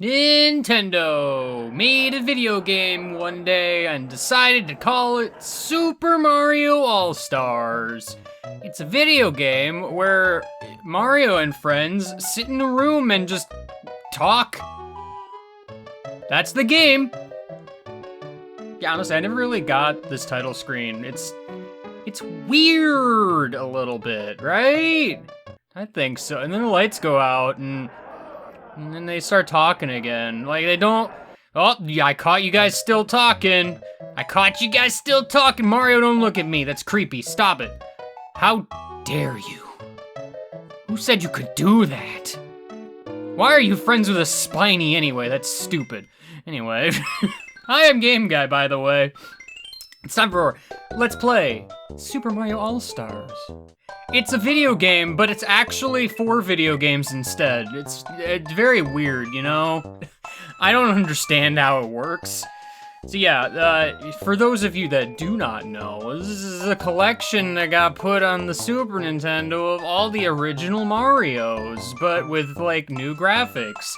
Nintendo made a video game one day and decided to call it Super Mario All-Stars. It's a video game where Mario and friends sit in a room and just talk. That's the game. Yeah, honestly, I never really got this title screen. It's weird a little bit, right? I think so. And then the lights go out and then they start talking again. Like, they don't... Oh, yeah, I caught you guys still talking. I caught you guys still talking. Mario, don't look at me. That's creepy. Stop it. How dare you? Who said you could do that? Why are you friends with a Spiny anyway? That's stupid. Anyway, I am Game Guy, by the way. It's time for Let's Play Super Mario All-Stars. It's a video game, but it's actually 4 video games instead. It's very weird, you know? I don't understand how it works. So yeah, for those of you that do not know, this is a collection that got put on the Super Nintendo of all the original Marios, but with, like, new graphics.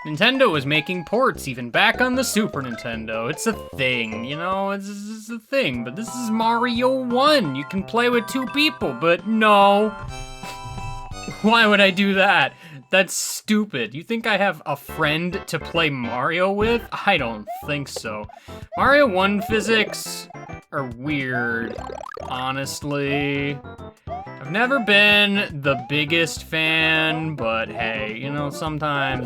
Nintendo was making ports even back on the Super Nintendo. It's a thing, you know? It's a thing, but this is Mario 1. You can play with 2 people, but no. Why would I do that? That's stupid. You think I have a friend to play Mario with? I don't think so. Mario 1 physics are weird, honestly. I've never been the biggest fan, but hey, you know, sometimes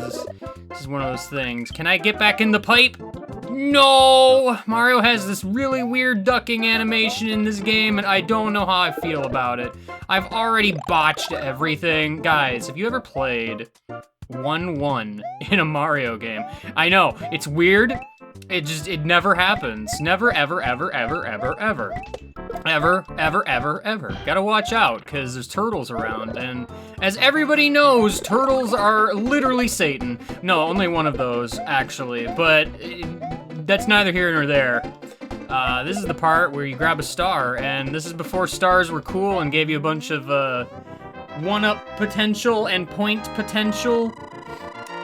this is one of those things. Can I get back in the pipe? No! Mario has this really weird ducking animation in this game, and I don't know how I feel about it. I've already botched everything. Guys, have you ever played 1-1 in a Mario game? I know, it's weird. It never happens. Never, ever, ever, ever, ever, ever. Ever, ever, ever, ever. Gotta watch out, because there's turtles around, and as everybody knows, turtles are literally Satan. No, only one of those, actually, but that's neither here nor there. This is the part where you grab a star, and this is before stars were cool and gave you a bunch of, one-up potential and point potential.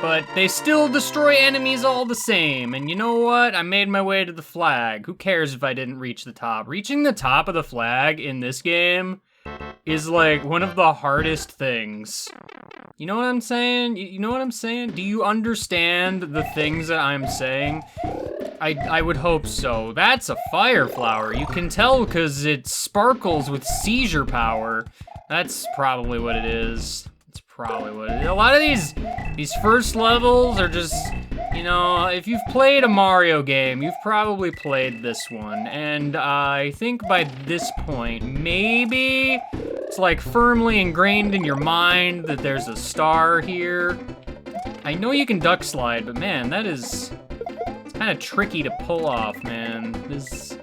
But they still destroy enemies all the same, and you know what? I made my way to the flag. Who cares if I didn't reach the top? Reaching the top of the flag in this game is like one of the hardest things. You know what I'm saying? You know what I'm saying? Do you understand the things that I'm saying? I would hope so. That's a fire flower. You can tell because it sparkles with seizure power. That's probably what it is. Probably what it is. A lot of these first levels are just, you know, if you've played a Mario game, you've probably played this one. And I think by this point, maybe it's like firmly ingrained in your mind that there's a star here. I know you can duck slide, but man, it's kind of tricky to pull off, man. This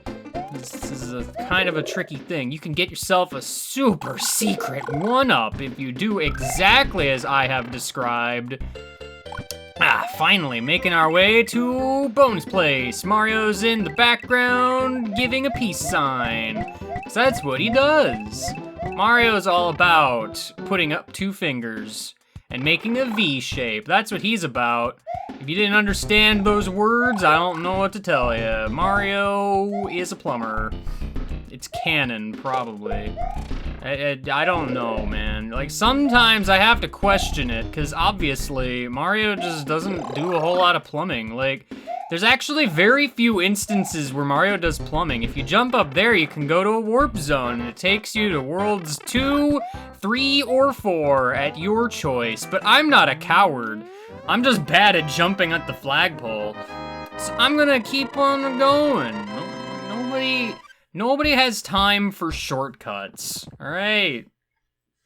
is a kind of a tricky thing. You can get yourself a super secret 1-up if you do exactly as I have described. Finally, making our way to Bonus Place. Mario's in the background giving a peace sign. So that's what he does. Mario's all about putting up 2 fingers and making a V shape. That's what he's about. If you didn't understand those words, I don't know what to tell you. Mario is a plumber. It's canon, probably. I don't know, man. Like, sometimes I have to question it, because obviously, Mario just doesn't do a whole lot of plumbing. Like, there's actually very few instances where Mario does plumbing. If you jump up there, you can go to a warp zone, and it takes you to worlds 2, 3, or 4 at your choice. But I'm not a coward. I'm just bad at jumping at the flagpole. So I'm gonna keep on going. Nobody has time for shortcuts, all right?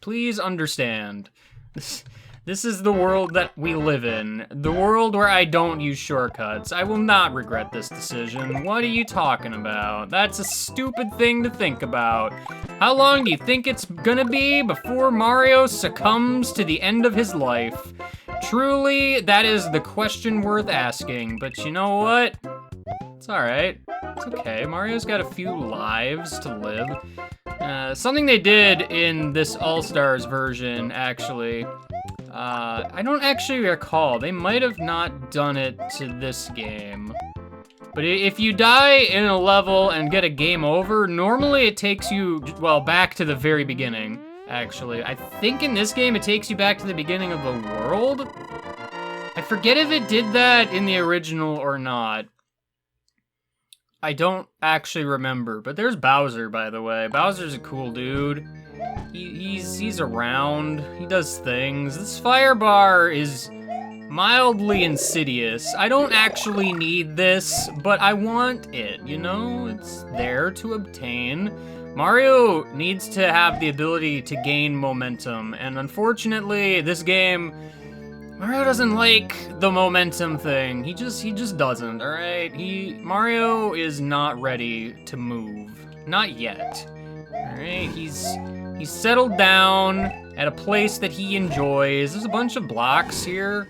Please understand. This is the world that we live in. The world where I don't use shortcuts. I will not regret this decision. What are you talking about? That's a stupid thing to think about. How long do you think it's gonna be before Mario succumbs to the end of his life? Truly, that is the question worth asking, but you know what? It's all right. It's okay. Mario's got a few lives to live. Something they did in this All-Stars version, actually, I don't actually recall. They might have not done it to this game. But if you die in a level and get a game over, normally it takes you, well, back to the very beginning, actually. I think in this game it takes you back to the beginning of the world? I forget if it did that in the original or not. I don't actually remember, but there's Bowser, by the way. Bowser's a cool dude. He's around, he does things. This fire bar is mildly insidious. I don't actually need this, but I want it, you know? It's there to obtain. Mario needs to have the ability to gain momentum, and unfortunately, this game, Mario doesn't like the momentum thing. He just doesn't, all right? Mario is not ready to move. Not yet. All right, he's settled down at a place that he enjoys. There's a bunch of blocks here,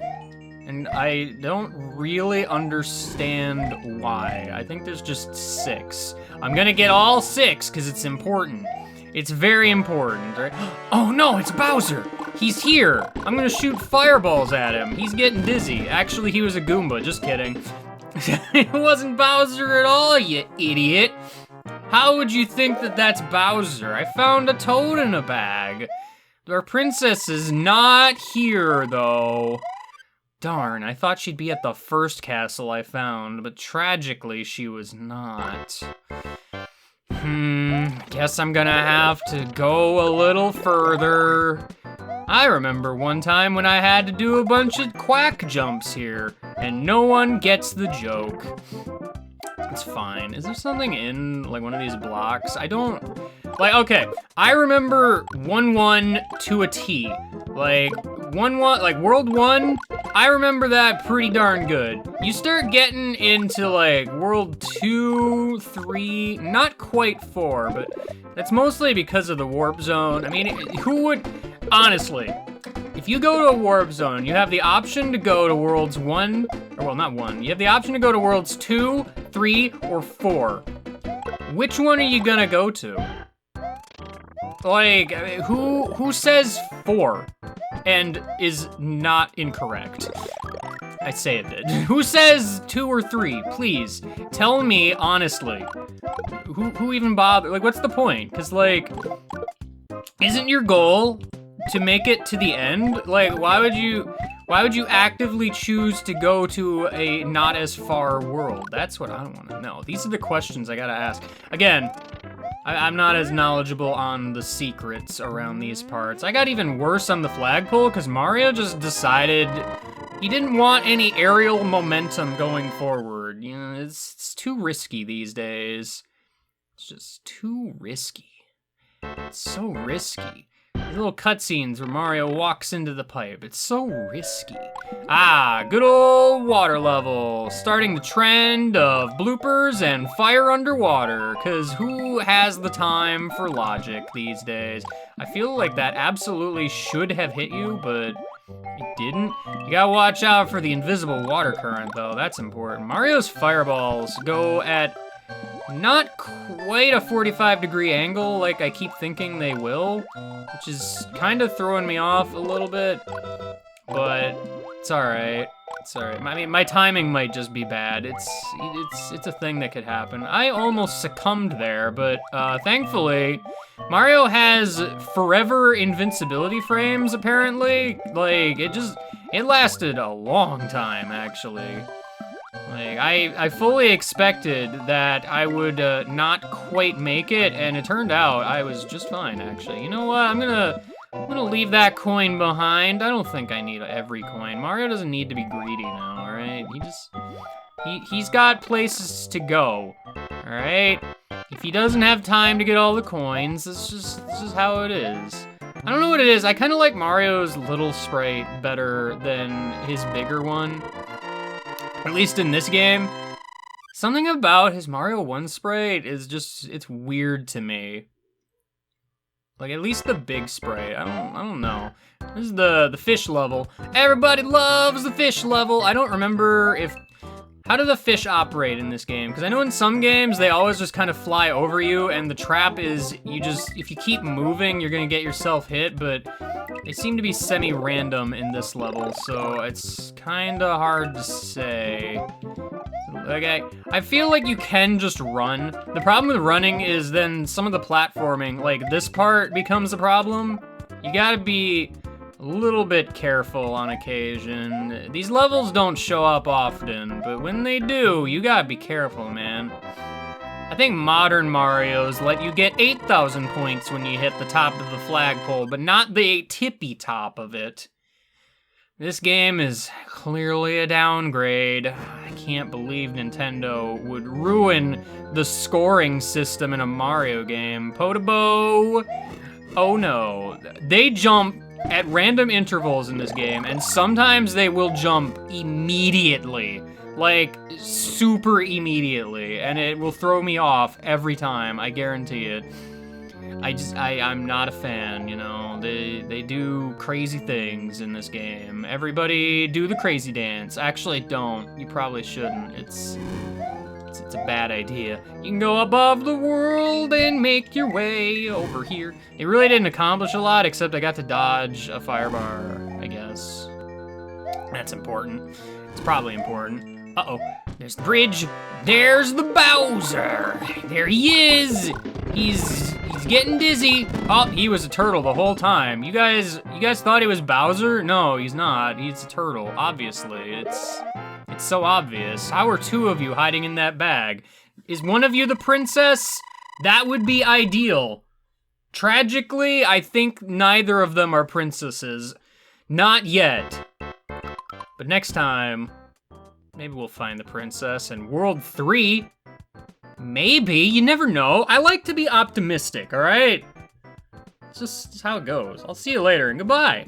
and I don't really understand why. I think there's just 6. I'm gonna get all 6 because it's important. It's very important, right? Oh no, it's Bowser! He's here! I'm gonna shoot fireballs at him. He's getting dizzy. Actually, he was a Goomba, just kidding. It wasn't Bowser at all, you idiot. How would you think that that's Bowser? I found a toad in a bag. Our princess is not here, though. Darn, I thought she'd be at the first castle I found, but tragically she was not. Guess I'm gonna have to go a little further. I remember one time when I had to do a bunch of quack jumps here, and no one gets the joke. It's fine. Is there something in, like, one of these blocks? I don't, like, okay. I remember 1-1 to a T. Like, 1-1, like, World 1, I remember that pretty darn good. You start getting into, like, World 2, 3, not quite 4, but that's mostly because of the warp zone. I mean, who would, honestly, if you go to a warp zone, you have the option to go to Worlds 1, or well, not 1. You have the option to go to Worlds 2, 3, or 4. Which one are you gonna go to? Like, who says 4 and is not incorrect? I say it did. Who says 2 or 3? Please, tell me honestly. Who even bothered? Like, what's the point? Because, like, isn't your goal to make it to the end? Like, why would you actively choose to go to a not as far world? That's what I want to know. These are the questions I gotta ask. Again, I'm not as knowledgeable on the secrets around these parts. I got even worse on the flagpole because Mario just decided he didn't want any aerial momentum going forward. You know, it's too risky these days. It's just too risky. It's so risky. These little cutscenes where Mario walks into the pipe. It's so risky. Ah, good old water level. Starting the trend of bloopers and fire underwater, because who has the time for logic these days? I feel like that absolutely should have hit you, but it didn't. You gotta watch out for the invisible water current, though. That's important. Mario's fireballs go at not quite a 45-degree angle like I keep thinking they will, which is kind of throwing me off a little bit, but it's all right. It's all right. I mean, my timing might just be bad. It's a thing that could happen. I almost succumbed there, but thankfully, Mario has forever invincibility frames, apparently. Like, it lasted a long time, actually. Like, I fully expected that I would not quite make it, and it turned out I was just fine, actually. You know what? I'm gonna leave that coin behind. I don't think I need every coin. Mario doesn't need to be greedy now, all right? He's got places to go, all right? If he doesn't have time to get all the coins, this is how it is. I don't know what it is. I kind of like Mario's little sprite better than his bigger one. At least in this game. Something about his Mario 1 sprite is just, it's weird to me. Like, at least the big sprite, I don't know. This is the fish level. Everybody loves the fish level. I don't remember if How do the fish operate in this game? Because I know in some games, they always just kind of fly over you, and the trap is if you keep moving, you're gonna get yourself hit, but they seem to be semi-random in this level, so it's kinda hard to say. Okay, I feel like you can just run. The problem with running is then some of the platforming, like this part becomes a problem. You gotta be a little bit careful on occasion. These levels don't show up often, but when they do, you gotta be careful, man. I think modern Marios let you get 8,000 points when you hit the top of the flagpole, but not the tippy top of it. This game is clearly a downgrade. I can't believe Nintendo would ruin the scoring system in a Mario game. Podobo, oh no. They jump at random intervals in this game, and sometimes they will jump immediately. Like, super immediately, and it will throw me off every time, I guarantee it. I'm not a fan, you know? They do crazy things in this game. Everybody do the crazy dance. Actually, don't. You probably shouldn't. It's a bad idea. You can go above the world and make your way over here. It really didn't accomplish a lot, except I got to dodge a firebar, I guess. That's important. It's probably important. Uh-oh, there's the bridge. There's the Bowser. There he is. He's getting dizzy. Oh, he was a turtle the whole time. You guys thought he was Bowser? No, he's not. He's a turtle, obviously. It's so obvious. How are two of you hiding in that bag? Is one of you the princess? That would be ideal. Tragically, I think neither of them are princesses. Not yet. But next time, maybe we'll find the princess in World 3. Maybe, you never know. I like to be optimistic, all right? It's just how it goes. I'll see you later, and goodbye.